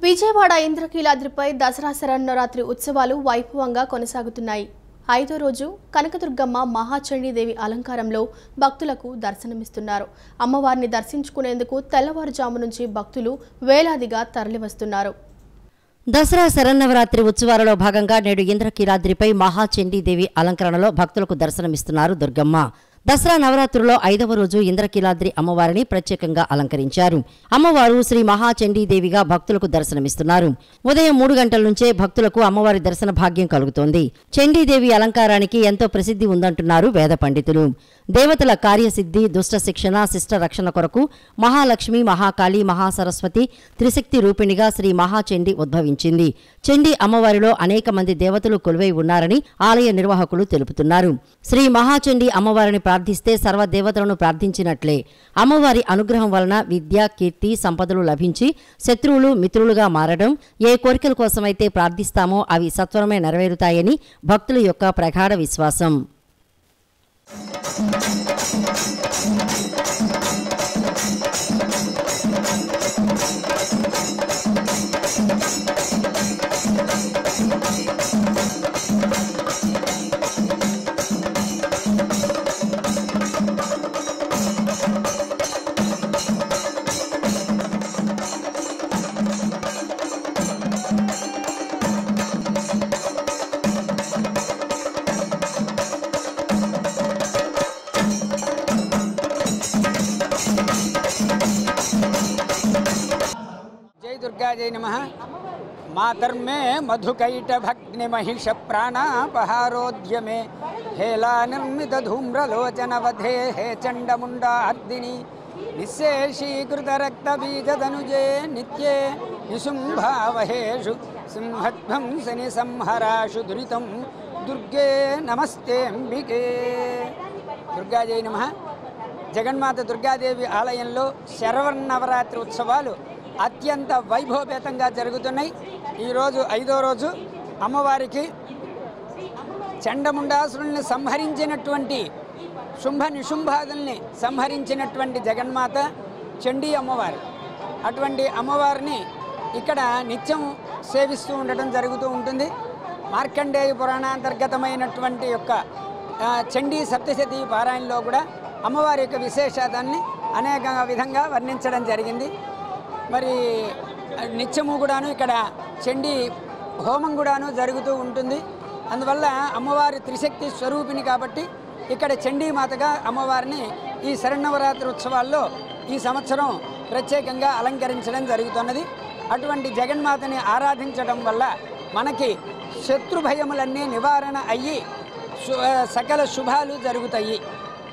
విజయవాడ ఇంద్రకీలాద్రిపై దసరా శరన్నవరాత్రి ఉత్సవాలు వైభవంగా కొనసాగుతున్నాయి. 5వ రోజు కనకదుర్గమ్మ మహాచండీదేవి అలంకారంలో భక్తులకు దర్శనమిస్తున్నారు. అమ్మవారిని దర్శించుకునేందుకు తెల్లవారుజాము నుంచి భక్తులు వేలాదిగా తరలివస్తున్నారు. దసరా శరన్నవరాత్రి ఉత్సవాలలో భాగంగా నేడు ఇంద్రకీలాద్రిపై మహాచండీదేవి అలంకరణలో భక్తులకు దర్శనమిస్తున్నారు దుర్గమ్మ. దసరా నవరాత్రుల్లో 5వ రోజు ఇంద్రకీలాద్రి అమ్మవారిని ప్రత్యేకంగా అలంకరించారు. అమ్మవారు శ్రీ మహాచండీదేవిగా భక్తులకు దర్శనమిస్తున్నారు. ఉదయం 3 గంటల నుంచే భక్తులకు అమ్మవారి దర్శన భాగ్యం కలుగుతోంది. చండీదేవి అలంకారానికి ఎంతో ప్రసిద్ధి ఉందంటున్నారు వేద పండితులు. దేవతల కార్యసిద్ధి, దుష్ట శిక్షణ, శిష్ట రక్షణ కొరకు మహాలక్ష్మి, మహాకాళి, మహాసరస్వతి త్రిశక్తి రూపిణిగా శ్రీ మహాచండీ ఉద్భవించింది. చండీ అమ్మవారిలో అనేక మంది దేవతలు కొలువై ఉన్నారని ఆలయ నిర్వాహకులు తెలుపుతున్నారు. శ్రీ మహాచండీ అమ్మవారిని ప్రార్థిస్తే సర్వ దేవతలను ప్రార్థించినట్లే. అమ్మవారి అనుగ్రహం వలన విద్య, కీర్తి, సంపదలు లభించి శత్రువులు మిత్రులుగా మారడం, ఏ కోరికల కోసమైతే ప్రార్థిస్తామో అవి సత్వరమే నెరవేరుతాయని భక్తుల యొక్క ప్రగాఢ విశ్వాసం. दुर्गा जय नमः। मातर्मे मधुकैट भग्नि महिष प्राणापहारोध्य में हेला निर्मित धूम्रलोचन वधे हे चंडमुंडार्दिनी निशेषीकृत रक्त बीज धनुजे नित्ये निशुंभावहेषु सिंहध्वंसनि संहराशु दुरितं दुर्गे नमस्ते अंबिके। दुर्गा जय नमः। जगन्माता दुर्गादेवी ఆలయంలో శరన్నవరాత్రి ఉత్సవాలు అత్యంత వైభవపేతంగా జరుగుతున్నాయి. ఈరోజు 5వ రోజు అమ్మవారికి చండముండాసురుల్ని సంహరించినటువంటి శుంభ నిశుంభాదుల్ని సంహరించినటువంటి జగన్మాత చండీ అమ్మవారు. అటువంటి అమ్మవారిని ఇక్కడ నిత్యం సేవిస్తూ ఉండటం జరుగుతూ ఉంటుంది. మార్కండేయ పురాణాంతర్గతమైనటువంటి యొక్క చండీ సప్తశతీ పారాయణలో కూడా అమ్మవారి యొక్క విశేషాదాన్ని అనేక విధంగా వర్ణించడం జరిగింది. మరి నిత్యము కూడాను ఇక్కడ చండీ హోమం కూడాను జరుగుతూ ఉంటుంది. అందువల్ల అమ్మవారి త్రిశక్తి స్వరూపిణి కాబట్టి ఇక్కడ చండీమాతగా అమ్మవారిని ఈ శరన్నవరాత్రి ఉత్సవాల్లో ఈ సంవత్సరం ప్రత్యేకంగా అలంకరించడం జరుగుతున్నది. అటువంటి జగన్మాతని ఆరాధించడం వల్ల మనకి శత్రు భయములన్నీ నివారణ అయ్యి సకల శుభాలు జరుగుతాయి.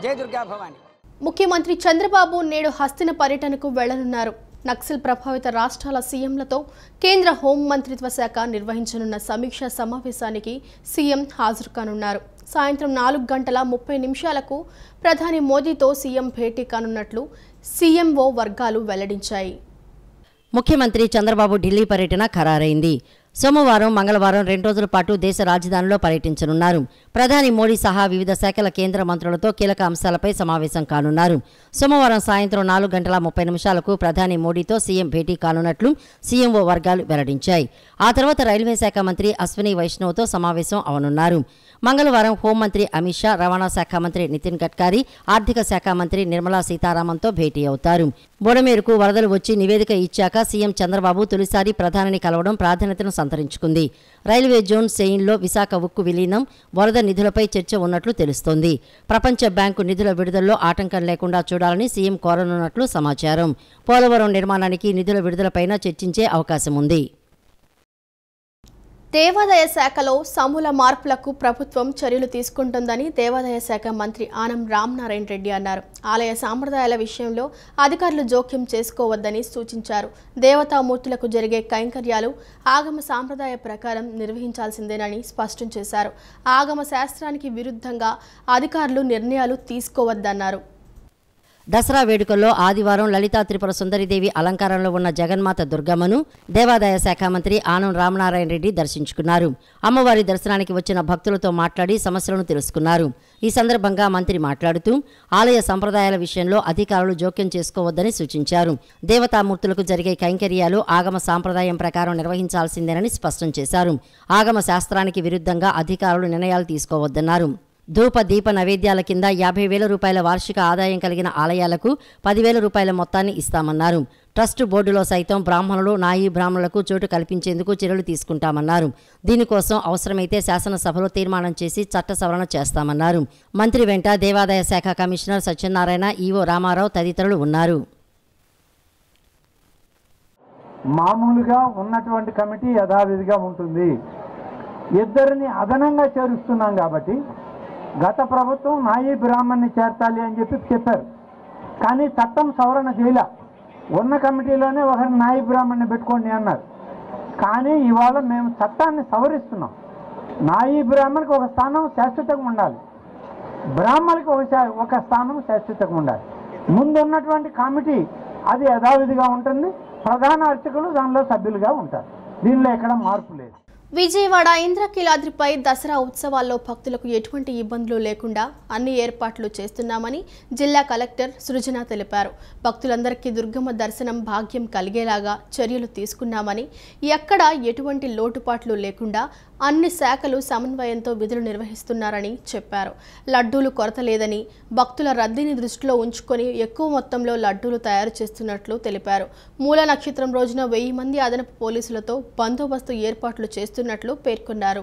జయ దుర్గా భవాని. ముఖ్యమంత్రి చంద్రబాబు నేడు హస్తిన పర్యటనకు వెళ్లనున్నారు. నక్సల్ ప్రభావిత రాష్ట్రాల సీఎంలతో కేంద్ర హోంమంత్రిత్వ శాఖ నిర్వహించనున్న సమీక్షా సమావేశానికి సీఎం హాజరు కానున్నారు. సాయంత్రం 4:30 ప్రధాని మోదీతో సీఎం భేటీ కానున్నట్లు సీఎంఓ వర్గాలు వెల్లడించాయి. ముఖ్యమంత్రి చంద్రబాబు ఢిల్లీ పర్యటన ఖరారైంది. సోమవారం, మంగళవారం 2 రోజుల పాటు దేశ రాజధానిలో పర్యటించనున్నారు. ప్రధాని మోడీ సహా వివిధ శాఖల కేంద్ర మంత్రులతో కీలక అంశాలపై సమావేశం కానున్నారు. సోమవారం సాయంత్రం 4:30 ప్రధాని మోడీతో సీఎం భేటీ కానున్నట్లు సీఎంఓ వర్గాలు వెల్లడించాయి. ఆ తర్వాత రైల్వే శాఖ మంత్రి అశ్విని వైష్ణవ్తో సమావేశం అవనున్నారు. మంగళవారం హోంమంత్రి అమిత్ షా, రవాణా శాఖ మంత్రి నితిన్ గడ్కరీ, ఆర్థిక శాఖ మంత్రి నిర్మలా సీతారామన్తో భేటీ అవుతారు. బుడమేరుకు వరదలు వచ్చి నివేదిక ఇచ్చాక సీఎం చంద్రబాబు తొలిసారి ప్రధానిని కలవడం ప్రాధాన్యతను సంతరించుకుంది. రైల్వే జోన్ సెయిన్లో విశాఖ ఉక్కు విలీనం, వరద నిధులపై చర్చ ఉన్నట్లు తెలుస్తోంది. ప్రపంచ బ్యాంకు నిధుల విడుదలలో ఆటంకం లేకుండా చూడాలని సీఎం కోరనున్నట్లు సమాచారం. పోలవరం నిర్మాణానికి నిధుల విడుదలపైన చర్చించే అవకాశం ఉంది. దేవాదాయ శాఖలో సమూల మార్పులకు ప్రభుత్వం చర్యలు తీసుకుంటుందని దేవాదాయ శాఖ మంత్రి ఆనం రామనారాయణ రెడ్డి అన్నారు. ఆలయ సాంప్రదాయాల విషయంలో అధికారులు జోక్యం చేసుకోవద్దని సూచించారు. దేవతామూర్తులకు జరిగే కైంకర్యాలు ఆగమ సాంప్రదాయ ప్రకారం నిర్వహించాల్సిందేనని స్పష్టం చేశారు. ఆగమ శాస్త్రానికి విరుద్ధంగా అధికారులు నిర్ణయాలు తీసుకోవద్దన్నారు. దసరా వేడుకల్లో ఆదివారం లలితా త్రిపుర సుందరిదేవి అలంకారంలో ఉన్న జగన్మాత దుర్గమ్మను దేవాదాయ శాఖ మంత్రి ఆనం రామనారాయణ రెడ్డి దర్శించుకున్నారు. అమ్మవారి దర్శనానికి వచ్చిన భక్తులతో మాట్లాడి సమస్యలను తెలుసుకున్నారు. ఈ సందర్భంగా మంత్రి మాట్లాడుతూ ఆలయ సంప్రదాయాల విషయంలో అధికారులు జోక్యం చేసుకోవద్దని సూచించారు. దేవతామూర్తులకు జరిగే కైంకర్యాలు ఆగమ సాంప్రదాయం ప్రకారం నిర్వహించాల్సిందేనని స్పష్టం చేశారు. ఆగమ శాస్త్రానికి విరుద్ధంగా అధికారులు నిర్ణయాలు తీసుకోవద్దన్నారు. ధూప దీప నైవేద్యాల కింద 50,000 రూపాయల వార్షిక ఆదాయం కలిగిన ఆలయాలకు 10,000 రూపాయల మొత్తాన్ని ఇస్తామన్నారు. ట్రస్ట్ బోర్డులో సైతం బ్రాహ్మణులు, నాయీ బ్రాహ్మణులకు చోటు కల్పించేందుకు చర్యలు తీసుకుంటామన్నారు. దీనికోసం అవసరమైతే శాసనసభలో తీర్మానం చేసి చట్ట సవరణ చేస్తామన్నారు. మంత్రి వెంట దేవాదాయ శాఖ కమిషనర్ సత్యనారాయణ, ఈవో రామారావు తదితరులు ఉన్నారు. మామూలుగా ఉన్నటువంటి కమిటీ యథావిధిగా ఉంటుంది. ఇద్దరిని అదనంగా చేరుస్తున్నాం కాబట్టి గత ప్రభుత్వం నాయీ బ్రాహ్మణ్ణి చేర్చాలి అని చెప్పారు. కానీ చట్టం సవరణ చేయలే. ఉన్న కమిటీలోనే ఒకరిని నాయీ బ్రాహ్మణ్ణి పెట్టుకోండి అన్నారు. కానీ ఇవాళ మేము చట్టాన్ని సవరిస్తున్నాం. నాయీ బ్రాహ్మణికి ఒక స్థానం శాశ్వతంగా ఉండాలి, బ్రాహ్మణులకి ఒక స్థానం శాశ్వతంగా ఉండాలి. ముందు ఉన్నటువంటి కమిటీ అది యథావిధిగా ఉంటుంది. ప్రధాన అర్చకులు దానిలో సభ్యులుగా ఉంటారు. దీనిలో ఎక్కడ మార్పు లేదు. విజయవాడ ఇంద్రకీలాద్రిపై దసరా ఉత్సవాల్లో భక్తులకు ఎటువంటి ఇబ్బందులు లేకుండా అన్ని ఏర్పాట్లు చేస్తున్నామని జిల్లా కలెక్టర్ సృజన తెలిపారు. భక్తులందరికీ దుర్గమ్మ దర్శనం భాగ్యం కలిగేలాగా చర్యలు తీసుకున్నామని, ఎక్కడ ఎటువంటి లోటుపాట్లు లేకుండా అన్ని శాఖలు సమన్వయంతో విధులు నిర్వహిస్తున్నారని చెప్పారు. లడ్డూలు కొరత లేదని, భక్తుల రద్దీని దృష్టిలో ఉంచుకొని ఎక్కువ మొత్తంలో లడ్డూలు తయారు చేస్తున్నట్లు తెలిపారు. మూల నక్షత్రం రోజున 1000 మంది అదనపు పోలీసులతో బందోబస్తు ఏర్పాట్లు చేస్తున్నట్లు పేర్కొన్నారు.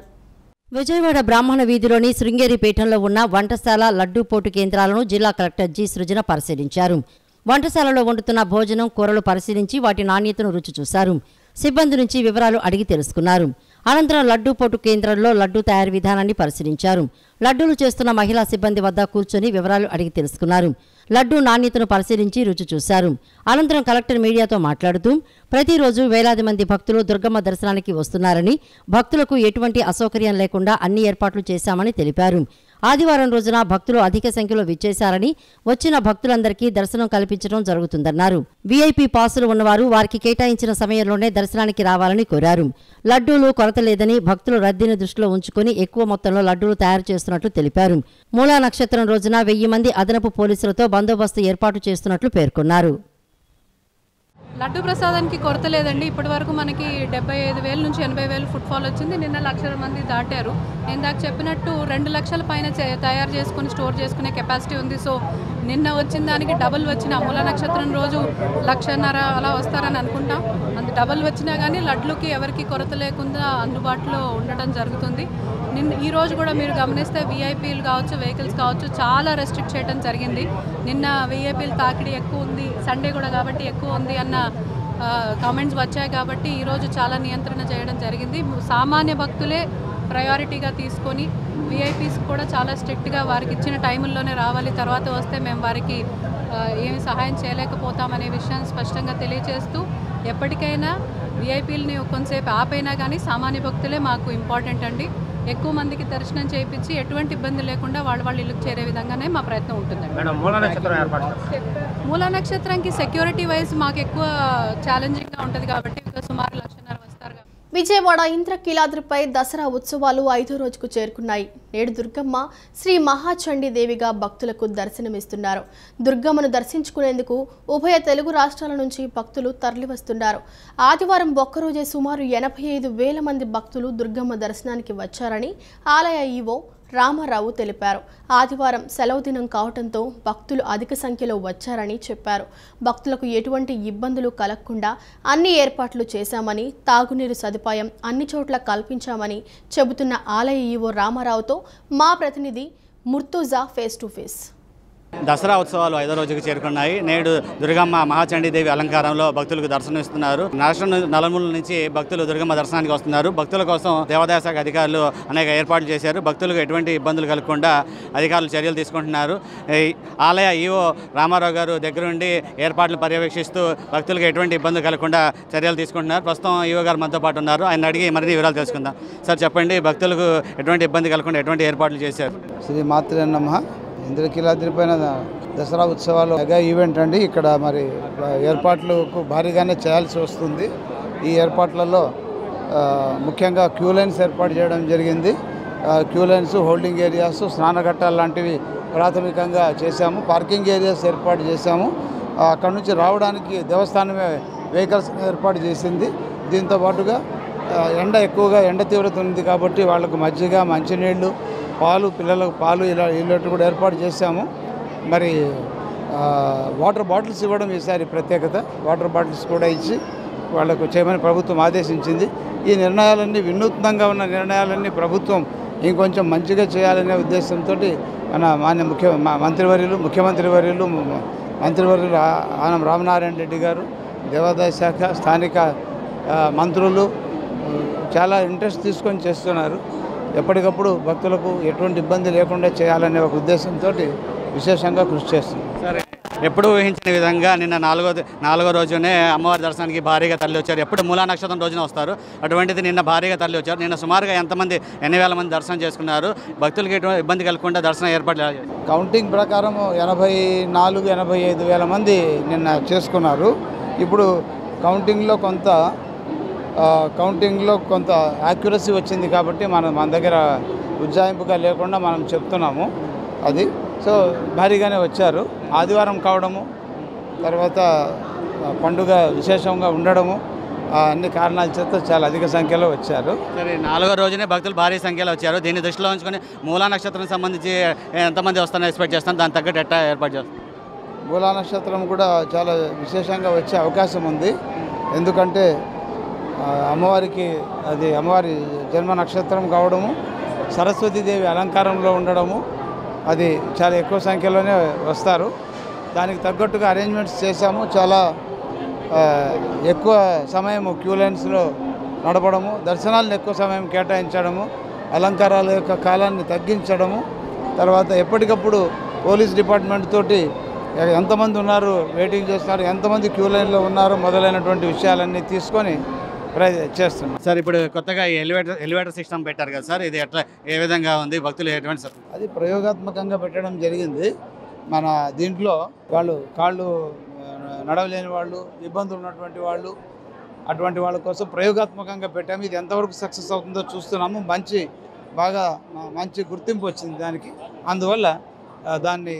విజయవాడ బ్రాహ్మణ వీధిలోని శృంగేరిపేటంలో ఉన్న వంటశాల లడ్డూ పోటు కేంద్రాలను జిల్లా కలెక్టర్ జి సృజన పరిశీలించారు. వంటశాలలో వండుతున్న భోజనం, కూరలు పరిశీలించి వాటి నాణ్యతను రుచి చూశారు. సిబ్బంది నుంచి వివరాలు అడిగి తెలుసుకున్నారు. అనంతరం లడ్డూ పోటు కేంద్రంలో లడ్డూ తయారీ విధానాన్ని పరిశీలించారు. లడ్డూలు చేస్తున్న మహిళా సిబ్బంది వద్ద కూర్చొని వివరాలు అడిగి తెలుసుకున్నారు. లడ్డూ నాణ్యతను పరిశీలించి రుచి చూశారు. అనంతరం కలెక్టర్ మీడియాతో మాట్లాడుతూ ప్రతిరోజు వేలాది మంది భక్తులు దుర్గమ్మ దర్శనానికి వస్తున్నారని, భక్తులకు ఎటువంటి అసౌకర్యం లేకుండా అన్ని ఏర్పాట్లు చేశామని తెలిపారు. ఆదివారం రోజున భక్తులు అధిక సంఖ్యలో విచ్చేశారని, వచ్చిన భక్తులందరికీ దర్శనం కల్పించడం జరుగుతుందన్నారు. వీఐపీ పాసులు ఉన్నవారు వారికి కేటాయించిన సమయంలోనే దర్శనానికి రావాలని కోరారు. లడ్డూలు కొరత లేదని, భక్తులు రద్దీని దృష్టిలో ఉంచుకొని ఎక్కువ మొత్తంలో లడ్డూలు తయారు చేస్తున్నట్లు తెలిపారు. మూలా నక్షత్రం రోజున 1000 మంది అదనపు పోలీసులతో బందోబస్తు ఏర్పాటు చేస్తున్నట్లు పేర్కొన్నారు. లడ్డు ప్రసాదానికి కొరత లేదండి. ఇప్పటి వరకు మనకి 75,000 నుంచి 80,000 ఫుట్ఫాల్ వచ్చింది. నిన్న 1,00,000 మంది దాటారు. నేను దాకా చెప్పినట్టు 2 లక్షల పైన తయారు చేసుకుని స్టోర్ చేసుకునే కెపాసిటీ ఉంది. సో నిన్న వచ్చిన దానికి డబుల్ వచ్చిన మూల నక్షత్రం రోజు 1,50,000 అలా వస్తారని అనుకుంటాం. అంత డబుల్ వచ్చినా కానీ లడ్లుకి ఎవరికి కొరత లేకుండా అందుబాటులో ఉండడం జరుగుతుంది. ఈ రోజు కూడా మీరు గమనిస్తే వీఐపీలు కావచ్చు, వెహికల్స్ కావచ్చు, చాలా రెస్ట్రిక్ట్ చేయడం జరిగింది. నిన్న వీఐపీలు తాకిడి ఎక్కువ ఉంది, సండే కూడా కాబట్టి ఎక్కువ ఉంది అన్న కామెంట్స్ వచ్చాయి. కాబట్టి ఈరోజు చాలా నియంత్రణ చేయడం జరిగింది. సామాన్య భక్తులే ప్రయారిటీగా తీసుకొని వీఐపీస్ కూడా చాలా స్ట్రిక్ట్గా వారికి ఇచ్చిన టైముల్లోనే రావాలి, తర్వాత వస్తే మేము వారికి ఏమి సహాయం చేయలేకపోతామనే విషయాన్ని స్పష్టంగా తెలియజేస్తూ ఎప్పటికైనా వీఐపీలని కొంతసేపు ఆపైనా కానీ సామాన్య భక్తులే మాకు ఇంపార్టెంట్ అండి. ఎక్కువ మందికి దర్శనం చేయించి ఎటువంటి ఇబ్బంది లేకుండా వాళ్ళ ఇల్లుకు చేరే విధంగానే మా ప్రయత్నం ఉంటుందండి. మూల నక్షత్రానికి సెక్యూరిటీ వైజ్ మాకు ఎక్కువ ఛాలెంజింగ్గా ఉంటుంది కాబట్టి సుమారు 1,50,000 వస్తారు. విజయవాడ ఇంద్రకీలాద్రిపై దసరా ఉత్సవాలు 5వ రోజుకు చేరుకున్నాయి. నేడు దుర్గమ్మ శ్రీ మహాచండీదేవిగా భక్తులకు దర్శనమిస్తున్నారు. దుర్గమ్మను దర్శించుకునేందుకు ఉభయ తెలుగు రాష్ట్రాల నుంచి భక్తులు తరలివస్తున్నారు. ఆదివారం ఒక్కరోజే సుమారు 85,000 మంది భక్తులు దుర్గమ్మ దర్శనానికి వచ్చారని ఆలయ ఈవో రామారావు తెలిపారు. ఆదివారం సెలవు దినం కావడంతో భక్తులు అధిక సంఖ్యలో వచ్చారని చెప్పారు. భక్తులకు ఎటువంటి ఇబ్బందులు కలగకుండా అన్ని ఏర్పాట్లు చేశామని, తాగునీరు సదుపాయం అన్ని చోట్ల కల్పించామని చెబుతున్న ఆలయ ఈవో రామారావుతో మా ప్రతినిధి Murtaza face to face. Dasara ఉత్సవాలు 5వ రోజుకు చేరుకున్నాయి. నేడు దుర్గమ్మ మహాచండీదేవి అలంకారంలో భక్తులకు దర్శనమిస్తున్నారు. రాష్ట్రం నలుమూల నుంచి భక్తులు దుర్గమ్మ దర్శనానికి వస్తున్నారు. భక్తుల కోసం దేవాదాయ శాఖ అధికారులు అనేక ఏర్పాట్లు చేశారు. భక్తులకు ఎటువంటి ఇబ్బందులు కలగకుండా అధికారులు చర్యలు తీసుకుంటున్నారు. ఆలయ ఈవో రామారావు గారు దగ్గరుండి ఏర్పాట్లు పర్యవేక్షిస్తూ భక్తులకు ఎటువంటి ఇబ్బందులు కలగకుండా చర్యలు తీసుకుంటున్నారు. ప్రస్తుతం ఈవో గారు మనతో పాటు ఉన్నారు. ఆయన అడిగి మరిన్ని వివరాలు తెలుసుకుందాం. సార్ చెప్పండి, భక్తులకు ఎటువంటి ఇబ్బంది కలగకుండా ఎటువంటి ఏర్పాట్లు చేశారు? శ్రీ మాత్రే నమః. ఇంద్రకీలాద్రి పైన దసరా ఉత్సవాలు మెగా ఈవెంట్ అండి. ఇక్కడ మరి ఏర్పాట్లకు భారీగానే చేయాల్సి వస్తుంది. ఈ ఏర్పాట్లలో ముఖ్యంగా క్యూ లైన్స్ ఏర్పాటు చేయడం జరిగింది. క్యూ లైన్స్, హోల్డింగ్ ఏరియాస్, స్నానఘట్టాలు లాంటివి ప్రాథమికంగా చేశాము. పార్కింగ్ ఏరియాస్ ఏర్పాటు చేశాము. అక్కడ నుంచి రావడానికి దేవస్థానమే వెహికల్స్ ఏర్పాటు చేసింది. దీంతో పాటుగా ఎండ తీవ్రత ఉంది కాబట్టి వాళ్ళకు మజ్జిగ, మంచినీళ్ళు, పాలు, పిల్లలకు పాలు ఇలాంటివి కూడా ఏర్పాటు చేశాము. మరి వాటర్ బాటిల్స్ ఇవ్వడం ఈసారి ప్రత్యేకత. వాటర్ బాటిల్స్ కూడా ఇచ్చి వాళ్లకు చేయమని ప్రభుత్వం ఆదేశించింది. ఈ నిర్ణయాలన్నీ, వినూత్నంగా ఉన్న నిర్ణయాలన్నీ ప్రభుత్వం ఇంకొంచెం మంచిగా చేయాలనే ఉద్దేశంతో మన మాన్య ముఖ్యమంత్రి వర్యులు ఆనం రామనారాయణ రెడ్డి గారు, దేవాదాయ శాఖ, స్థానిక మంత్రులు చాలా ఇంట్రెస్ట్ తీసుకొని చేస్తున్నారు. ఎప్పటికప్పుడు భక్తులకు ఎటువంటి ఇబ్బంది లేకుండా చేయాలనే ఒక ఉద్దేశంతో విశేషంగా కృషి చేస్తున్నారు. సరే, ఎప్పుడు ఊహించిన విధంగా నిన్న నాలుగో రోజునే అమ్మవారి దర్శనానికి భారీగా తరలి వచ్చారు. ఎప్పుడు మూలా నక్షత్రం రోజున వస్తారు, అటువంటిది నిన్న భారీగా తరలి వచ్చారు. నిన్న సుమారుగా ఎంతమంది, ఎన్ని వేల మంది దర్శనం చేసుకున్నారు? భక్తులకి ఎటువంటి ఇబ్బంది కలగకుండా దర్శనం ఏర్పాటు కౌంటింగ్ ప్రకారం 84-85 వేల మంది నిన్న చేసుకున్నారు. ఇప్పుడు కౌంటింగ్లో కొంత యాక్యురసీ వచ్చింది కాబట్టి మన దగ్గర ఉజ్జాయింపుగా లేకుండా మనం చెప్తున్నాము. అది సో భారీగానే వచ్చారు. ఆదివారం కావడము, తర్వాత పండుగ విశేషంగా ఉండడము, అన్ని కారణాల చేత చాలా అధిక సంఖ్యలో వచ్చారు. సరే, నాలుగో రోజునే భక్తులు భారీ సంఖ్యలో వచ్చారు. దీన్ని దృష్టిలో ఉంచుకొని మూలా నక్షత్రం సంబంధించి ఎంతమంది వస్తారని ఎక్స్పెక్ట్ చేస్తాం, దాని తగ్గట్టు ఎట్లా ఏర్పాటు చేస్తాం? మూలా నక్షత్రం కూడా చాలా విశేషంగా వచ్చే అవకాశం ఉంది. ఎందుకంటే అమ్మవారికి అది అమ్మవారి జన్మ నక్షత్రం కావడము, సరస్వతీదేవి అలంకారంలో ఉండడము, అది చాలా ఎక్కువ సంఖ్యలోనే వస్తారు. దానికి తగ్గట్టుగా అరేంజ్మెంట్స్ చేశాము. చాలా ఎక్కువ సమయం క్యూ లైన్స్లో నడపడము, దర్శనాలను ఎక్కువ సమయం కేటాయించడము, అలంకారాల యొక్క కాలాన్ని తగ్గించడము, తర్వాత ఎప్పటికప్పుడు పోలీస్ డిపార్ట్మెంట్ తోటి ఎంతమంది ఉన్నారు, వెయిటింగ్ చేస్తున్నారు, ఎంతమంది క్యూ లైన్లో ఉన్నారు మొదలైనటువంటి విషయాలన్నీ తీసుకొని చేస్తున్నాం. సార్, ఇప్పుడు కొత్తగా ఎలివేటర్ సిస్టమ్ పెట్టారు కదా సార్, ఇది ఎట్లా, ఏ విధంగా ఉంది? భక్తులు ఎటువంటి సార్? అది ప్రయోగాత్మకంగా పెట్టడం జరిగింది. మన దీంట్లో కాళ్ళు నడవలేని వాళ్ళు, ఇబ్బందులు ఉన్నటువంటి వాళ్ళు, అటువంటి వాళ్ళ కోసం ప్రయోగాత్మకంగా పెట్టాము. ఇది ఎంతవరకు సక్సెస్ అవుతుందో చూస్తున్నాము. మంచి గుర్తింపు వచ్చింది దానికి. అందువల్ల దాన్ని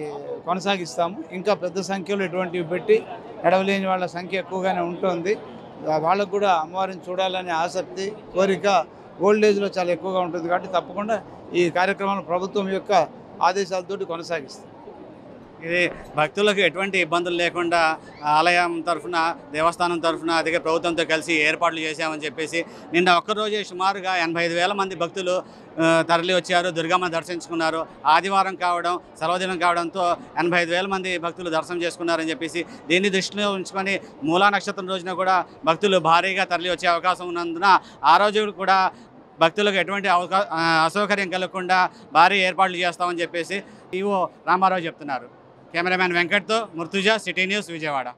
కొనసాగిస్తాము. ఇంకా పెద్ద సంఖ్యలో ఇటువంటివి పెట్టి నడవలేని వాళ్ళ సంఖ్య ఎక్కువగానే ఉంటుంది. వాళ్ళకు కూడా అమ్మవారిని చూడాలనే ఆసక్తి, కోరిక ఓల్డ్ ఏజ్లో చాలా ఎక్కువగా ఉంటుంది కాబట్టి తప్పకుండా ఈ కార్యక్రమాన్ని ప్రభుత్వం యొక్క ఆదేశాలతోటి కొనసాగిస్తాం. ఇది భక్తులకు ఎటువంటి ఇబ్బందులు లేకుండా ఆలయం తరఫున, దేవస్థానం తరఫున, అదే ప్రభుత్వంతో కలిసి ఏర్పాట్లు చేశామని చెప్పేసి నిన్న ఒక్కరోజే సుమారుగా 85,000 మంది భక్తులు తరలి వచ్చారు, దుర్గమ్మ దర్శించుకున్నారు. ఆదివారం కావడం, సెలవుదినం కావడంతో 85,000 మంది భక్తులు దర్శనం చేసుకున్నారని చెప్పేసి దీన్ని దృష్టిలో ఉంచుకొని మూలా నక్షత్రం రోజున కూడా భక్తులు భారీగా తరలి వచ్చే అవకాశం ఉన్నందున ఆ రోజు కూడా భక్తులకు ఎటువంటి అసౌకర్యం కలగకుండా భారీ ఏర్పాట్లు చేస్తామని చెప్పేసి ఈవో రామారావు చెప్తున్నారు. కెమెరామ్యాన్ వెంకట్తో ముర్తుజా, సిటీ న్యూస్, విజయవాడ.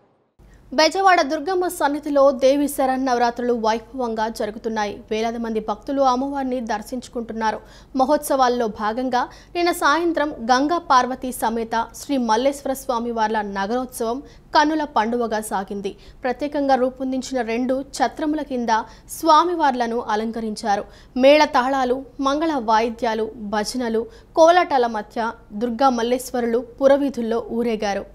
బెజవాడ దుర్గమ్మ సన్నిధిలో దేవి శరన్నవరాత్రులు వైభవంగా జరుగుతున్నాయి. వేలాది మంది భక్తులు అమ్మవారిని దర్శించుకుంటున్నారు. మహోత్సవాల్లో భాగంగా నిన్న సాయంత్రం గంగా పార్వతీ సమేత శ్రీ మల్లేశ్వర స్వామి వార్ల నగరోత్సవం కన్నుల పండువగా సాగింది. ప్రత్యేకంగా రూపొందించిన 2 ఛత్రముల కింద స్వామివార్లను అలంకరించారు. మేళ తాళాలు, మంగళ వాయిద్యాలు, భజనలు, కోలాటాల మధ్య దుర్గా మల్లేశ్వరులు పురవీధుల్లో ఊరేగారు.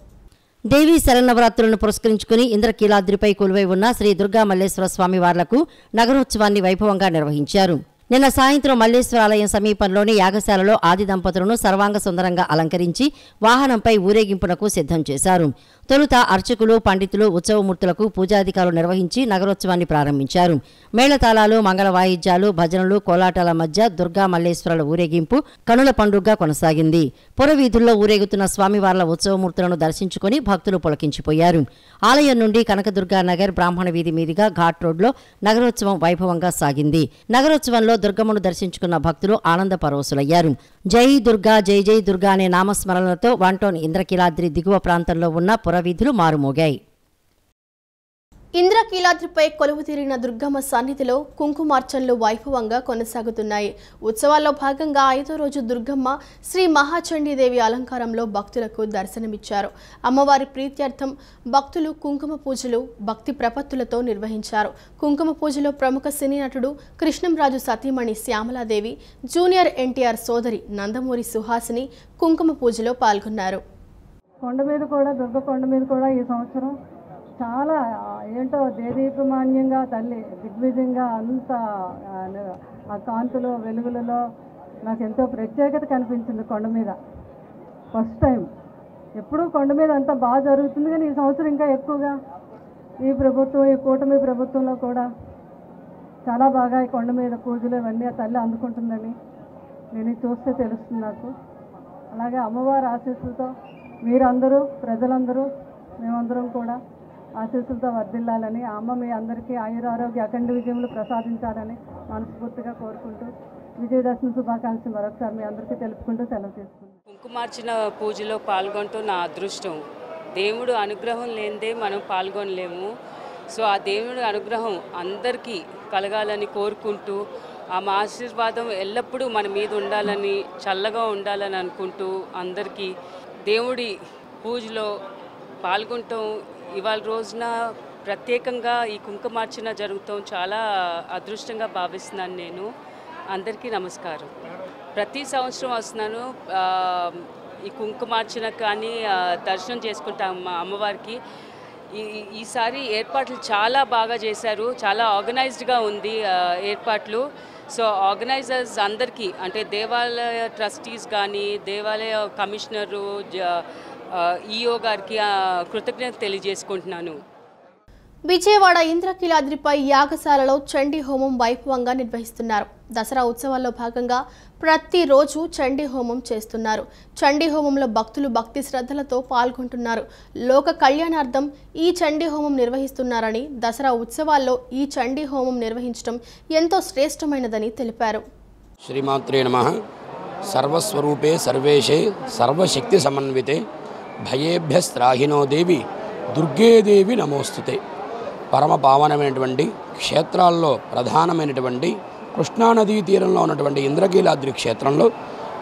దేవీ శరన్నవరాత్రులను పురస్కరించుకుని ఇంద్రకీలాద్రిపై కొలువై ఉన్న శ్రీ దుర్గా మల్లేశ్వర స్వామి వార్లకు నగరోత్సవాన్ని వైభవంగా నిర్వహించారు. నిన్న సాయంత్రం మల్లేశ్వర ఆలయం సమీపంలోని యాగశాలలో ఆది దంపతులను సర్వాంగ సుందరంగా అలంకరించి వాహనంపై ఊరేగింపునకు సిద్ధం చేశారు. తొలుత అర్చకులు, పండితులు ఉత్సవమూర్తులకు పూజాధికారులు నిర్వహించి నగరోత్సవాన్ని ప్రారంభించారు. మేళతాళాలు, మంగళ వాయిద్యాలు, భజనలు, కోలాటాల మధ్య దుర్గా మల్లేశ్వరుల ఊరేగింపు కనుల పండుగగా కొనసాగింది. పురవీధుల్లో ఊరేగుతున్న స్వామివార్ల ఉత్సవమూర్తులను దర్శించుకుని భక్తులు పులకించిపోయారు. ఆలయం నుండి కనకదుర్గా నగర్, బ్రాహ్మణ వీధి మీదుగా ఘాట్ రోడ్లో నగరోత్సవం వైభవంగా సాగింది. నగరోత్సవంలో దుర్గమ్మను దర్శించుకున్న భక్తులు ఆనంద పరవశులయ్యారు. జై దుర్గా, జై జై దుర్గా అనే నామస్మరణలతో 1 టౌన్ ఇంద్రకీలాద్రి దిగువ ప్రాంతంలో ఉన్న పురవీధులు మారుమోగాయి. ఇంద్రకీలాద్రిపై కొలువు తీరిన దుర్గమ్మ సన్నిధిలో కుంకుమార్చనలు వైభవంగా కొనసాగుతున్నాయి. ఉత్సవాల్లో భాగంగా 5వ రోజు దుర్గమ్మ శ్రీ మహాచండీదేవి అలంకారంలో భక్తులకు దర్శనమిచ్చారు. అమ్మవారి ప్రీత్యర్థం భక్తులు కుంకుమ పూజలు భక్తి ప్రపత్తులతో నిర్వహించారు. కుంకుమ పూజలో ప్రముఖ సినీ నటుడు కృష్ణంరాజు సతీమణి శ్యామలాదేవి, జూనియర్ ఎన్టీఆర్ సోదరి నందమూరి సుహాసిని కుంకుమ పూజలో పాల్గొన్నారు. కొండ మీద కూడా దుర్గ మీద కూడా ఈ సంవత్సరం చాలా ఏంటో దేదీప్యమాన్యంగా తల్లి దిగ్విజయంగా అంత ఆ కాంతులు వెలుగులలో నాకు ఎంతో ప్రత్యేకత కనిపించింది. కొండ మీద ఫస్ట్ టైం. ఎప్పుడూ కొండ మీద అంతా బాగా జరుగుతుంది, కానీ ఈ సంవత్సరం ఇంకా ఎక్కువగా ఈ ప్రభుత్వం ఈ కూటమి ప్రభుత్వంలో కూడా చాలా బాగా ఈ కొండ మీద పూజలు ఇవన్నీ ఆ తల్లి అందుకుంటుందని నేను చూస్తే తెలుస్తుంది నాకు. అలాగే అమ్మవారి ఆశీస్సులతో మీరందరూ ప్రజలందరూ మేమందరం కూడా ఆశీస్సులతో వర్ధిల్లాలని, అమ్మ మీ అందరికీ ఆయురారోగ్య అఖండ విజయములు ప్రసాదించాలని మనస్ఫూర్తిగా కోరుకుంటూ విజయదశమి శుభాకాంక్షలు మరొకసారి మీ అందరికీ తెలుపుకుంటూ సెలవు తీసుకుంటాం. కుంకుమార్చన పూజలో పాల్గొనటం నా అదృష్టం. దేవుడు అనుగ్రహం లేనిదే మనం పాల్గొనలేము. సో ఆ దేవుడి అనుగ్రహం అందరికీ కలగాలని కోరుకుంటూ, ఆ ఆశీర్వాదం ఎల్లప్పుడూ మన మీద ఉండాలని, చల్లగా ఉండాలని అనుకుంటూ అందరికీ దేవుడి పూజలో పాల్గొనటం ఇవాళ రోజున ప్రత్యేకంగా ఈ కుంకుమార్చన జరుగుతాం చాలా అదృష్టంగా భావిస్తున్నాను నేను. అందరికీ నమస్కారం. ప్రతి సంవత్సరం వస్తున్నాను ఈ కుంకుమార్చన కానీ దర్శనం చేసుకుంటాం అమ్మవారికి. ఈసారి ఏర్పాట్లు చాలా బాగా చేశారు, చాలా ఆర్గనైజ్డ్గా ఉంది ఏర్పాట్లు. సో ఆర్గనైజర్స్ అందరికీ, అంటే దేవాలయ ట్రస్టీస్ కానీ దేవాలయ కమిషనరు ఈఓ గారికి కృతజ్ఞత తెలియజేసుకుంటున్నాను. విజయవాడ ఇంద్రకీలాద్రిపై యాగశాలలో చండీ హోమం వైభవంగా నిర్వహిస్తున్నారు. దసరా ఉత్సవాల్లో భాగంగా ప్రతిరోజు చండీ హోమం చేస్తున్నారు. చండీ హోమంలో భక్తులు భక్తి శ్రద్ధలతో పాల్గొంటున్నారు. లోక కళ్యాణార్థం ఈ చండీ హోమం నిర్వహిస్తున్నారని, దసరా ఉత్సవాల్లో ఈ చండీ హోమం నిర్వహించడం ఎంతో శ్రేష్టమైనదని తెలిపారు. శ్రీమాత్రే నమః. సర్వస్వరూపే సర్వేశే సర్వశక్తి సమన్వితే భయేభ్యస్త్రాహినో దేవి దుర్గేదేవి నమోస్తుతే. పరమ పావనమైనటువంటి క్షేత్రాల్లో ప్రధానమైనటువంటి కృష్ణానదీ తీరంలో ఉన్నటువంటి ఇంద్రకీలాద్రి క్షేత్రంలో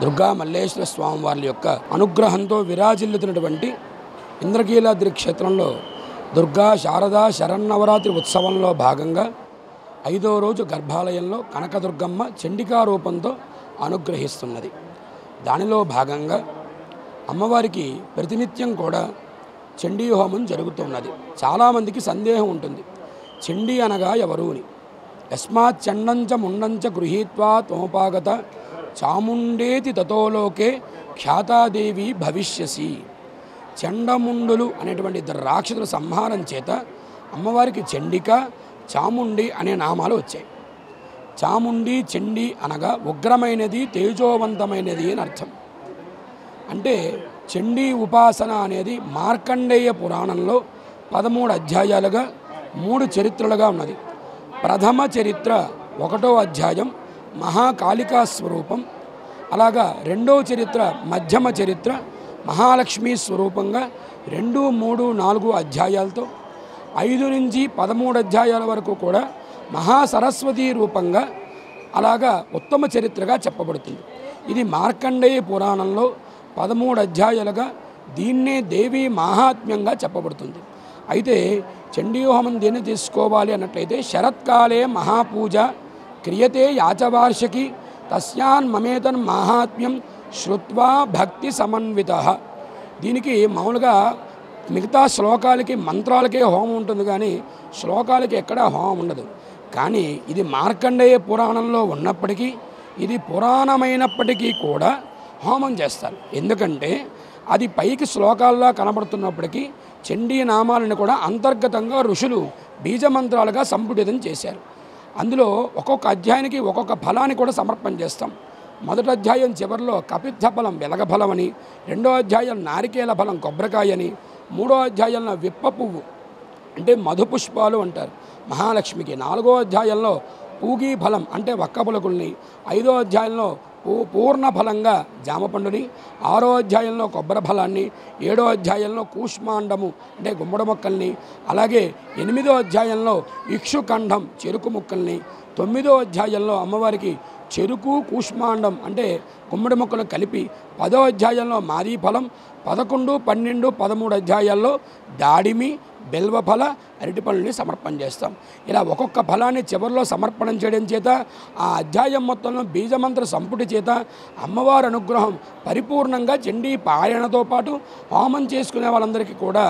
దుర్గా మల్లేశ్వర స్వామి వారి యొక్క అనుగ్రహంతో విరాజిల్లుతున్నటువంటి ఇంద్రకీలాద్రి క్షేత్రంలో దుర్గా శారదా శరన్నవరాత్రి ఉత్సవంలో భాగంగా 5వ రోజు గర్భాలయంలో కనకదుర్గమ్మ చండికా రూపంతో అనుగ్రహిస్తున్నది. దానిలో భాగంగా అమ్మవారికి ప్రతినిత్యం కూడా చండీ హోమం జరుగుతున్నది. చాలామందికి సందేహం ఉంటుంది, చండీ అనగా ఎవరు అని. యస్మాత్ చండంచ ముండంచ గృహీత్వా త్వముపాగత చాముండేతి తతోలోకే ఖ్యాతాదేవి భవిష్యసి. చండముండులు అనేటువంటి ఇద్దరు రాక్షసుల సంహారం చేత అమ్మవారికి చండిక, చాముండి అనే నామాలు వచ్చాయి. చాముండి చండీ అనగా ఉగ్రమైనది, తేజోవంతమైనది అని అర్థం. అంటే చండీ ఉపాసన అనేది మార్కండేయ పురాణంలో 13 అధ్యాయాలుగా 3 చరిత్రలుగా ఉన్నది. ప్రథమ చరిత్ర 1వ అధ్యాయం మహాకాళికా స్వరూపం, అలాగా 2వ చరిత్ర మధ్యమ చరిత్ర మహాలక్ష్మీ స్వరూపంగా 2, 3, 4 అధ్యాయాలతో 5 నుంచి 13 అధ్యాయాల వరకు కూడా మహాసరస్వతీ రూపంగా అలాగా ఉత్తమ చరిత్రగా చెప్పబడుతుంది. ఇది మార్కండేయ పురాణంలో 13 అధ్యాయాలుగా దీన్నే దేవీ మహాత్మ్యంగా చెప్పబడుతుంది. అయితే చండీ హోమం దేన్ని తీసుకోవాలి అన్నట్లయితే శరత్కాలే మహాపూజ క్రియతే యాచవార్షకి తస్యాన్ మమేతన్ మహాత్మ్యం శ్రుత్వా భక్తి సమన్విత. దీనికి మామూలుగా మిగతా శ్లోకాలకి మంత్రాలకే హోమం ఉంటుంది, కానీ శ్లోకాలకి ఎక్కడా హోమం ఉండదు. కానీ ఇది మార్కండేయ పురాణంలో ఉన్నప్పటికీ, ఇది పురాణమైనప్పటికీ కూడా హోమం చేస్తారు. ఎందుకంటే అది పైకి శ్లోకాల్లో కనబడుతున్నప్పటికీ చండీ నామాలను కూడా అంతర్గతంగా ఋషులు బీజమంత్రాలుగా సంపుటితం చేశారు. అందులో ఒక్కొక్క అధ్యాయానికి ఒక్కొక్క ఫలాన్ని కూడా సమర్పణ చేస్తాం. మొదటి అధ్యాయం చివరిలో కపిత్థ ఫలం వెలగఫలం అని, 2వ అధ్యాయం నారికేల ఫలం కొబ్బరికాయ అని, 3వ అధ్యాయంలో విప్ప పువ్వు అంటే మధుపుష్పాలు అంటారు మహాలక్ష్మికి, 4వ అధ్యాయంలో పూగీ ఫలం అంటే వక్క పులకుల్ని, 5వ అధ్యాయంలో పూర్ణ ఫలంగా జామ పండుని, 6వ అధ్యాయంలో కొబ్బరి ఫలాన్ని, 7వ అధ్యాయంలో కూష్మాండము అంటే గుమ్మడి మొక్కల్ని, అలాగే 8వ అధ్యాయంలో ఇక్షుఖండం చెరుకు ముక్కల్ని, 9వ అధ్యాయంలో అమ్మవారికి చెరుకు కూష్మాండం అంటే గుమ్మడి మొక్కలు కలిపి, 10వ అధ్యాయంలో మారీ ఫలం, 11, 12, 13 అధ్యాయాల్లో దాడిమి, బెల్వఫల, అరటిపళ్ళని సమర్పణ చేస్తాం. ఇలా ఒక్కొక్క ఫలాన్ని చివరిలో సమర్పణం చేయడం చేత ఆ అధ్యాయం మొత్తంలో బీజమంత్ర సంపుటి చేత అమ్మవారి అనుగ్రహం పరిపూర్ణంగా చండీ పారాయణతో పాటు హోమం చేసుకునే వాళ్ళందరికీ కూడా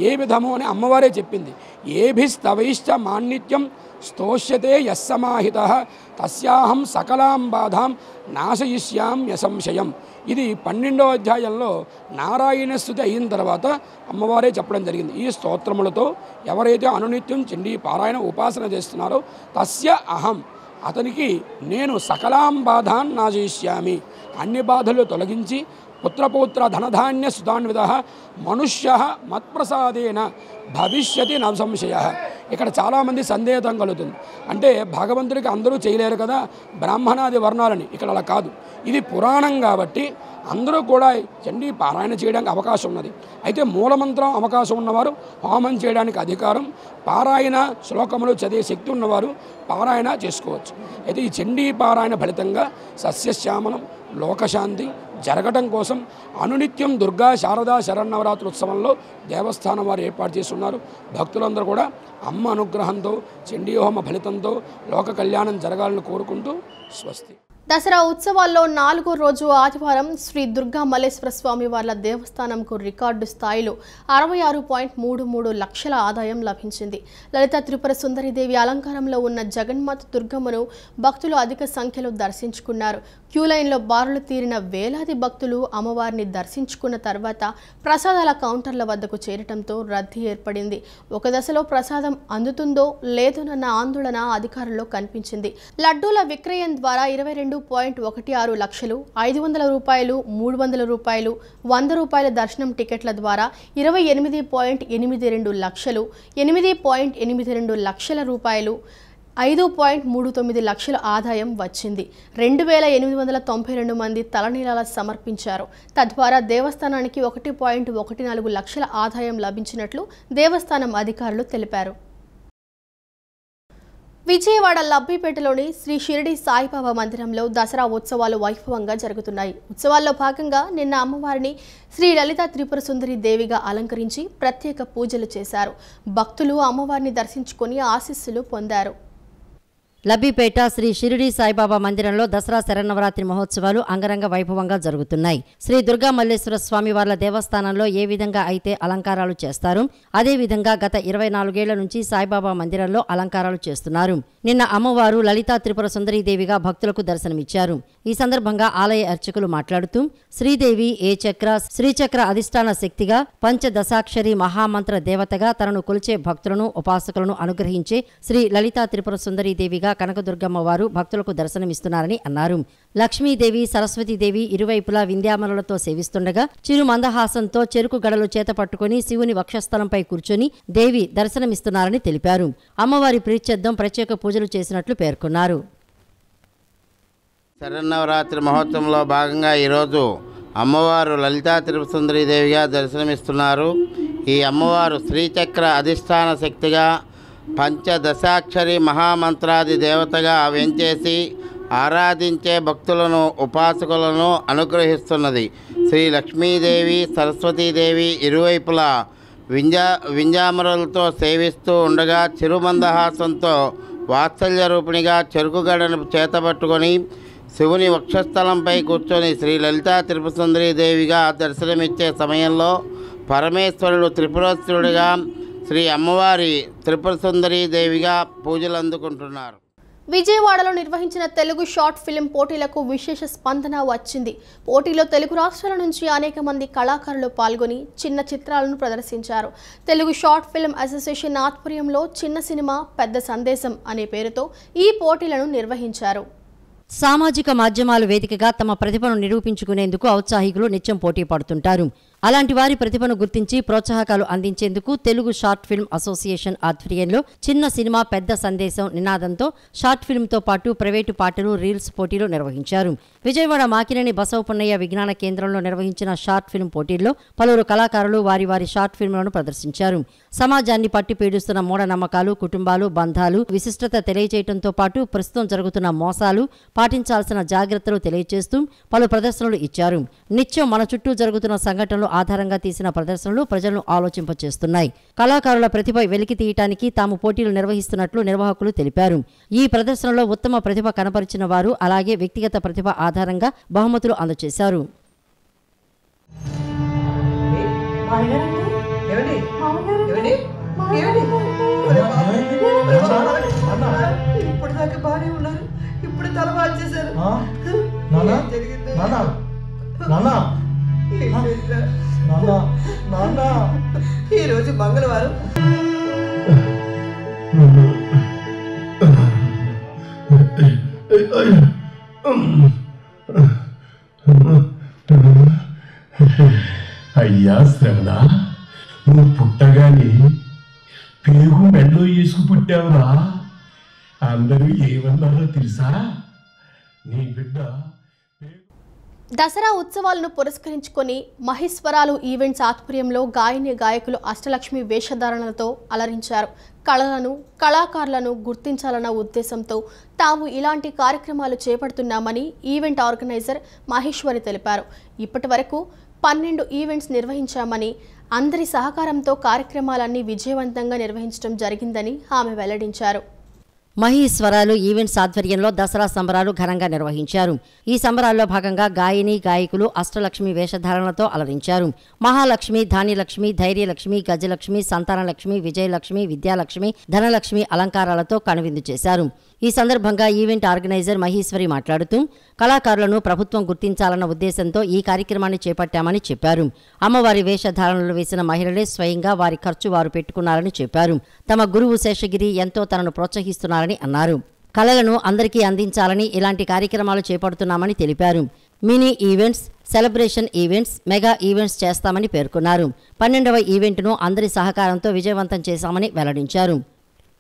ఏ విధము అని అమ్మవారే చెప్పింది. ఏభిస్తవైశ్చ మాన్నిత్యం స్తోష్యతే యస్సమాహిత తస్యాహం సకలాం బాధాం నాశయిష్యాం యసంశయం. ఇది 12వ అధ్యాయంలో నారాయణ స్తుతి అయిన తర్వాత అమ్మవారే చెప్పడం జరిగింది. ఈ స్తోత్రములతో ఎవరైతే అనునిత్యం చండీ పారాయణ ఉపాసన చేస్తున్నారో తస్య అహం అతనికి నేను సకలాం బాధాన్ నాశయిష్యామి, అన్ని బాధలు తొలగించి పుత్రపౌత్ర ధనధాన్య సుధాన్విత మనుష్య మత్ప్రసాదేన భవిష్యతి న సంశయ. ఇక్కడ చాలామంది సందేహం కలుగుతుంది. అంటే భగవంతుడికి అందరూ చేయలేరు కదా బ్రాహ్మణాది వర్ణాలని. ఇక్కడ అలా కాదు, ఇది పురాణం కాబట్టి అందరూ కూడా చండీ పారాయణ చేయడానికి అవకాశం ఉన్నది. అయితే మూలమంత్రం అవకాశం ఉన్నవారు హోమం చేయడానికి అధికారం, పారాయణ శ్లోకములు చదివే శక్తి ఉన్నవారు పారాయణ చేసుకోవచ్చు. అయితే ఈ చండీ పారాయణ ఫలితంగా సస్యశ్యామనం, లోకశాంతి జరగటం కోసం అనునిత్యం దుర్గా శారదా శరన్నవరాత్రి ఉత్సవంలో దేవస్థానం వారు ఏర్పాటు చేస్తున్నారు. భక్తులందరూ కూడా అమ్మ అనుగ్రహంతో చండీ హోమ ఫలితంతో లోక కళ్యాణం జరగాలని కోరుకుంటూ స్వస్తి. దసరా ఉత్సవాల్లో 4వ రోజు ఆదివారం శ్రీ దుర్గా మల్లేశ్వర స్వామి వార్ల దేవస్థానంకు రికార్డు స్థాయిలో 66.33 లక్షల ఆదాయం లభించింది. లలిత త్రిపుర సుందరీదేవి అలంకారంలో ఉన్న జగన్మాత దుర్గమ్మను భక్తులు అధిక సంఖ్యలో దర్శించుకున్నారు. క్యూలైన్లో బారులు తీరిన వేలాది భక్తులు అమ్మవారిని దర్శించుకున్న తర్వాత ప్రసాదాల కౌంటర్ల వద్దకు చేరటంతో రద్దీ ఏర్పడింది. ఒక దశలో ప్రసాదం అందుతుందో లేదోనన్న ఆందోళన అధికారుల్లో కనిపించింది. లడ్డూల విక్రయం ద్వారా 22.16 లక్షలు, 500 రూపాయలు, 300 రూపాయలు, 100 రూపాయల దర్శనం టికెట్ల ద్వారా 28.82 లక్షలు, 8.82 లక్షల రూపాయలు, 5.39 లక్షల ఆదాయం వచ్చింది. 2892 మంది తలనీలాల సమర్పించారు. తద్వారా దేవస్థానానికి 1.14 లక్షల ఆదాయం లభించినట్లు దేవస్థానం అధికారులు తెలిపారు. విజయవాడ లబ్బిపేటలోని శ్రీ షిరిడి సాయిబాబా మందిరంలో దసరా ఉత్సవాలు వైభవంగా జరుగుతున్నాయి. ఉత్సవాల్లో భాగంగా నిన్న అమ్మవారిని శ్రీ లలిత త్రిపుర సుందరి దేవిగా అలంకరించి ప్రత్యేక పూజలు చేశారు. భక్తులు అమ్మవారిని దర్శించుకొని ఆశీస్సులు పొందారు. లబ్బిపేట శ్రీ షిరిడి సాయిబాబా మందిరంలో దసరా శరన్నవరాత్రి మహోత్సవాలు అంగరంగ వైభవంగా జరుగుతున్నాయి. శ్రీ దుర్గా మల్లేశ్వర స్వామి వార్ల దేవస్థానంలో ఏ విధంగా అయితే అలంకారాలు చేస్తారు అదేవిధంగా గత 24 ఏళ్ల నుంచి సాయిబాబా మందిరంలో అలంకారాలు చేస్తున్నారు. నిన్న అమ్మవారు లలితా త్రిపుర సుందరీదేవిగా భక్తులకు దర్శనమిచ్చారు. ఈ సందర్భంగా ఆలయ అర్చకులు మాట్లాడుతూ శ్రీదేవి ఏ చక్ర శ్రీచక్ర అధిష్టాన శక్తిగా పంచదశాక్షరి మహామంత్ర దేవతగా తనను కొలిచే భక్తులను ఉపాసకులను అనుగ్రహించే శ్రీ లలితా త్రిపుర సుందరీదేవిగా కనకదుర్గమ్మ వారు భక్తులకు దర్శనమిస్తున్నారని అన్నారు. లక్ష్మీదేవి సరస్వతీదేవి ఇరువైపులా వింధ్యామరులతో సేవిస్తుండగా చిరు మందహాసంతో చెరుకు గడలు చేత పట్టుకుని శివుని వక్షస్థలంపై కూర్చొని దేవి దర్శనమిస్తున్నారని తెలిపారు. అమ్మవారి ప్రీత్యర్థం ప్రత్యేక పూజలు చేసినట్లు పేర్కొన్నారు. శరన్నవరాత్రి మహోత్సవంలో భాగంగా ఈరోజు అమ్మవారు లలితా త్రిపుర సుందరీదేవిగా దర్శనమిస్తున్నారు. ఈ అమ్మవారు శ్రీచక్ర అధిష్టాన శక్తిగా పంచదశాక్షరి మహామంత్రాది దేవతగా వెంచేసి ఆరాధించే భక్తులను ఉపాసకులను అనుగ్రహిస్తున్నది. శ్రీ లక్ష్మీదేవి సరస్వతీదేవి ఇరువైపులా వింజామరులతో సేవిస్తూ ఉండగా చిరుమందహాసంతో వాత్సల్య రూపిణిగా చెరుకుగడను చేతబట్టుకొని శివుని వక్షస్థలంపై కూర్చొని శ్రీ లలితా త్రిపుర సుందరీదేవిగా దర్శనమిచ్చే సమయంలో పరమేశ్వరుడు త్రిపురేశ్వరుడిగా శ్రీ అమ్మవారి త్రిపుర సుందరీదేవిగా పూజలు అందుకుంటున్నారు. విజయవాడలో నిర్వహించిన తెలుగు షార్ట్ ఫిల్మ్ పోటీలకు విశేష స్పందన వచ్చింది. పోటీలో తెలుగు రాష్ట్రాల నుంచి అనేక మంది కళాకారులు పాల్గొని చిన్న చిత్రాలను ప్రదర్శించారు. తెలుగు షార్ట్ ఫిల్మ్ అసోసియేషన్ ఆధ్వర్యంలో చిన్న సినిమా పెద్ద సందేశం అనే పేరుతో ఈ పోటీలను నిర్వహించారు. సామాజిక మాధ్యమాల వేదికగా తమ ప్రతిభను నిరూపించుకునేందుకు ఔత్సాహికులు నిత్యం పోటీ పడుతుంటారు. అలాంటి వారి ప్రతిభను గుర్తించి ప్రోత్సాహకాలు అందించేందుకు తెలుగు షార్ట్ ఫిల్మ్ అసోసియేషన్ ఆధ్వర్యంలో చిన్న సినిమా పెద్ద సందేశం నినాదంతో షార్ట్ ఫిల్మ్తో పాటు ప్రైవేటు పాటలు రీల్స్ పోటీలు నిర్వహించారు. విజయవాడ మాకినేని బసవపున్నయ్య విజ్ఞాన కేంద్రంలో నిర్వహించిన షార్ట్ ఫిల్మ్ పోటీల్లో పలువురు కళాకారులు వారి వారి షార్ట్ ఫిల్మ్లను ప్రదర్శించారు. సమాజాన్ని పట్టి పీడిస్తున్న మూఢనమ్మకాలు, కుటుంబాలు, బంధాలు విశిష్టత తెలియజేయడంతో పాటు ప్రస్తుతం జరుగుతున్న మోసాలు, పాటించాల్సిన జాగ్రత్తలు తెలియజేస్తూ పలు ప్రదర్శనలు ఇచ్చారు. నిత్యం మన చుట్టూ జరుగుతున్న సంఘటనలు ఆధారంగా తీసిన ప్రదర్శనలు ప్రజలను ఆలోచింపచేస్తున్నాయి. కళాకారుల ప్రతిభ వెలికి తీయటానికి తాము పోటీలు నిర్వహిస్తున్నట్లు నిర్వాహకులు తెలిపారు. ఈ ప్రదర్శనలో ఉత్తమ ప్రతిభ కనపరిచిన వారు అలాగే వ్యక్తిగత ప్రతిభ ఆధారంగా బహుమతులు అందజేశారు. ఈరోజు మంగళవారం అయ్యా శ్రవణ, నువ్వు పుట్టగానే పేగు మెడలో వేసుకు పుట్టావురా. అందరూ ఏమన్నారో తెలుసా? నీ బిడ్డ దసరా ఉత్సవాలను పురస్కరించుకొని మహేశ్వరాలు ఈవెంట్స్ ఆధ్వర్యంలో గాయని గాయకులు అష్టలక్ష్మి వేషధారణలతో అలరించారు. కళలను, కళాకారులను గుర్తించాలన్న ఉద్దేశంతో తాము ఇలాంటి కార్యక్రమాలు చేపడుతున్నామని ఈవెంట్ ఆర్గనైజర్ మహేశ్వరి తెలిపారు. ఇప్పటి వరకు 12 ఈవెంట్స్ నిర్వహించామని, అందరి సహకారంతో కార్యక్రమాలన్నీ విజయవంతంగా నిర్వహించడం జరిగిందని ఆమె వెల్లడించారు. మహేశ్వరాలు ఈవెంట్స్ ఆధ్వర్యంలో దసరా సంబరాలు ఘనంగా నిర్వహించారు. ఈ సంబరాల్లో భాగంగా గాయని గాయకులు అష్టలక్ష్మి వేషధారణలతో అలరించారు. మహాలక్ష్మి, ధాన్యలక్ష్మి, ధైర్యలక్ష్మి, గజలక్ష్మి, సంతానలక్ష్మి, విజయలక్ష్మి, విద్యాలక్ష్మి, ధనలక్ష్మి అలంకారాలతో కనువిందు చేశారు. ఈ సందర్భంగా ఈవెంట్ ఆర్గనైజర్ మహేశ్వరి మాట్లాడుతూ కళాకారులను ప్రభుత్వం గుర్తించాలన్న ఉద్దేశంతో ఈ కార్యక్రమాన్ని చేపట్టామని చెప్పారు. అమ్మవారి వేషధారణలు వేసిన మహిళలే స్వయంగా వారి ఖర్చు వారు పెట్టుకున్నారని చెప్పారు. తమ గురువు శేషగిరి ఎంతో తనను ప్రోత్సహిస్తున్నారని అన్నారు. కళలను అందరికీ అందించాలని ఇలాంటి కార్యక్రమాలు చేపడుతున్నామని తెలిపారు. Mini events, celebration events, mega events చేస్తామని పేర్కొన్నారు. 12వ ఈవెంట్ను అందరి సహకారంతో విజయవంతం చేశామని వెల్లడించారు.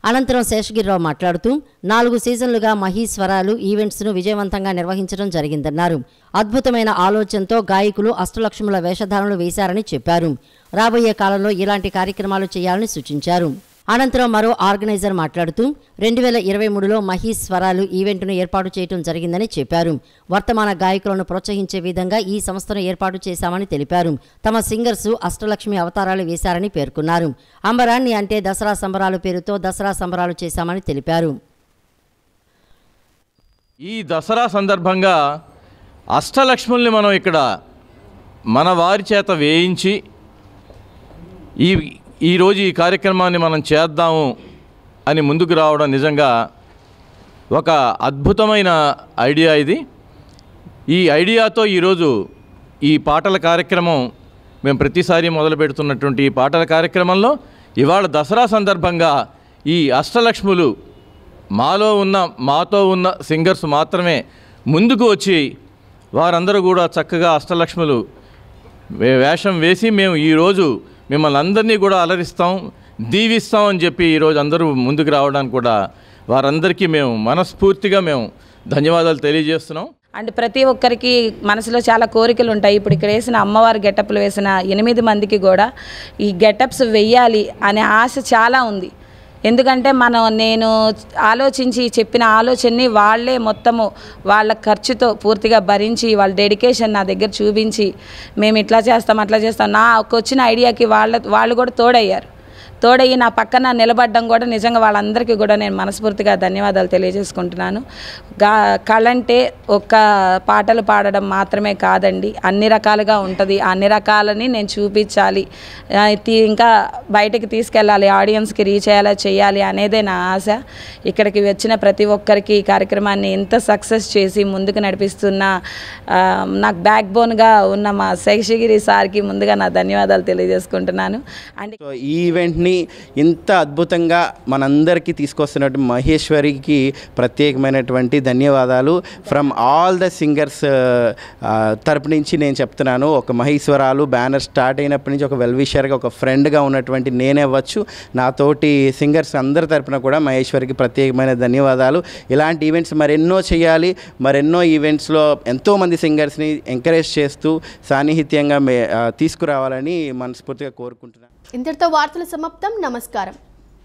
అనంతరం శేషగిరిరావు మాట్లాడుతూ 4 సీజన్లుగా మహేశ్వరాలు ఈవెంట్స్ను విజయవంతంగా నిర్వహించడం జరిగిందన్నారు. అద్భుతమైన ఆలోచనతో గాయకులు అష్టలక్ష్ముల వేషధారణలు వేశారని చెప్పారు. రాబోయే కాలంలో ఇలాంటి కార్యక్రమాలు చేయాలని సూచించారు. అనంతరం మరో ఆర్గనైజర్ మాట్లాడుతూ 2023లో మహేశ్వరాలు ఈవెంట్ను ఏర్పాటు చేయడం జరిగిందని చెప్పారు. వర్తమాన గాయకులను ప్రోత్సహించే విధంగా ఈ సంస్థను ఏర్పాటు చేశామని తెలిపారు. తమ సింగర్స్ అష్టలక్ష్మి అవతారాలు వేశారని పేర్కొన్నారు. అంబరాన్ని అంటే దసరా సంబరాలు పేరుతో దసరా సంబరాలు చేశామని తెలిపారు. ఈ దసరా సందర్భంగా అష్టలక్ష్ముల్ని మనం ఇక్కడ మన వారి చేత వేయించి ఈరోజు ఈ కార్యక్రమాన్ని మనం చేద్దాము అని ముందుకు రావడం నిజంగా ఒక అద్భుతమైన ఐడియా ఇది. ఈ ఐడియాతో ఈరోజు ఈ పాటల కార్యక్రమం మేము ప్రతిసారి మొదలు పెడుతున్నటువంటి ఈ పాటల కార్యక్రమంలో ఇవాళ దసరా సందర్భంగా ఈ అష్టలక్ష్ములు మాతో ఉన్న సింగర్స్ మాత్రమే ముందుకు వచ్చి వారందరూ కూడా చక్కగా అష్టలక్ష్ములు వేషం వేసి మేము ఈరోజు మిమ్మల్ని అందరినీ కూడా అలరిస్తాం, దీవిస్తాం అని చెప్పి ఈరోజు అందరూ ముందుకు రావడానికి కూడా వారందరికీ మేము మనస్ఫూర్తిగా ధన్యవాదాలు తెలియజేస్తున్నాం. అండ్ ప్రతి ఒక్కరికి మనసులో చాలా కోరికలు ఉంటాయి. ఇప్పుడు ఇక్కడ వేసిన అమ్మవారి గెటప్లు వేసిన 8 మందికి కూడా ఈ గెటప్స్ వెయ్యాలి అనే ఆశ చాలా ఉంది. ఎందుకంటే నేను ఆలోచించి చెప్పిన ఆలోచనని వాళ్ళే మొత్తము వాళ్ళ ఖర్చుతో పూర్తిగా భరించి వాళ్ళ డెడికేషన్ నా దగ్గర చూపించి మేము ఇట్లా చేస్తాం అట్లా చేస్తాం నాకు వచ్చిన ఐడియాకి వాళ్ళు కూడా తోడయ్యి నా పక్కన నిలబడడం కూడా నిజంగా వాళ్ళందరికీ కూడా నేను మనస్ఫూర్తిగా ధన్యవాదాలు తెలియజేసుకుంటున్నాను. కళంటే ఒక్క పాటలు పాడడం మాత్రమే కాదండి, అన్ని రకాలుగా ఉంటుంది. అన్ని రకాలని నేను చూపించాలి, ఇంకా బయటకు తీసుకెళ్ళాలి, ఆడియన్స్కి రీచ్ అయ్యేలా చేయాలి అనేదే నా ఆశ. ఇక్కడికి వచ్చిన ప్రతి ఒక్కరికి ఈ కార్యక్రమాన్ని ఇంత సక్సెస్ చేసి ముందుకు నడిపిస్తున్న నాకు బ్యాక్ బోన్గా ఉన్న మా శేషగిరి సార్కి ముందుగా నా ధన్యవాదాలు తెలియజేసుకుంటున్నాను. అండ్ ఈ ఈవెంట్ని తీసుకొని ఇంత అద్భుతంగా మనందరికీ తీసుకొస్తున్నట్టు మహేశ్వరికి ప్రత్యేకమైనటువంటి ధన్యవాదాలు ఫ్రమ్ ఆల్ ద సింగర్స్ తరపు నుంచి నేను చెప్తున్నాను. ఒక మహేశ్వరాలు బ్యానర్ స్టార్ట్ అయినప్పటి నుంచి ఒక వెల్విషర్గా, ఒక ఫ్రెండ్గా ఉన్నటువంటి నేనే అవ్వచ్చు, నాతోటి సింగర్స్ అందరి తరపున కూడా మహేశ్వరికి ప్రత్యేకమైన ధన్యవాదాలు. ఇలాంటి ఈవెంట్స్ మరెన్నో చేయాలి, మరెన్నో ఈవెంట్స్లో ఎంతోమంది సింగర్స్ని ఎంకరేజ్ చేస్తూ సాన్నిహిత్యంగా తీసుకురావాలని మనస్ఫూర్తిగా కోరుకుంటున్నాను. ఇంతటితో వార్తలు సమాప్తం. నమస్కారం.